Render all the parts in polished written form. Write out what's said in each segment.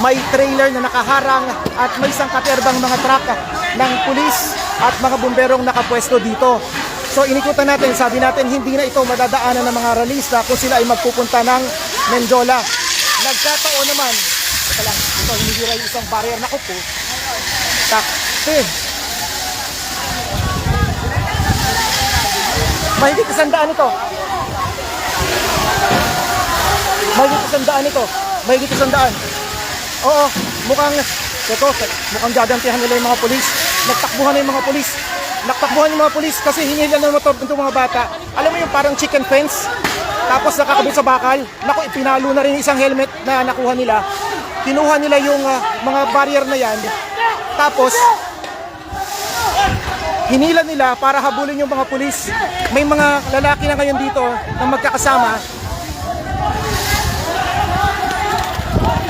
may trailer na nakaharang at may sangkaterbang mga truck ng pulis at mga bumberong nakapwesto dito. So inikutan natin, sabi natin hindi na ito madadaanan ng mga ralista kung sila ay magpupunta ng Menjola. Nagkataon naman, ito lang, ito hinihira yung isang barrier, naku po, takte. Mahigit isandaan ito. Mahigit isandaan ito. Mahigit isandaan. Oo, mukhang gagantihan nila yung mga polis. Nagtakbuhan na yung mga polis. Nagtakbuhan yung mga polis kasi hinila na itong mga bata. Alam mo yung parang chicken fence? Tapos nakakabit sa bakal. Naku, ipinalo na rin yung isang helmet na nakuha nila. Kinuha nila yung mga barrier na yan. Tapos hinila nila para habulin yung mga pulis. May mga lalaki na ngayon dito na magkakasama.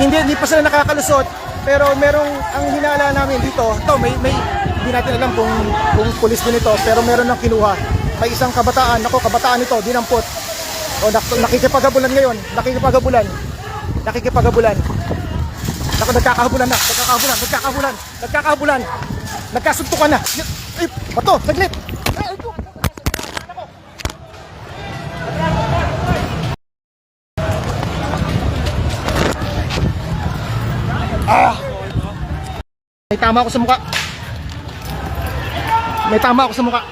Hindi pa sila nakakalusot, pero merong ang hinala namin dito. Ito may hindi natin alam kung pulis din ito, pero meron nang kinuha. May isang kabataan, kabataan ito, dinampot. O nakikipaghabulan ngayon, nakikipaghabulan. Nagkakahabulan. Nagkasuntukan na. Ay, bato, saglit. May tama ako sa mukha.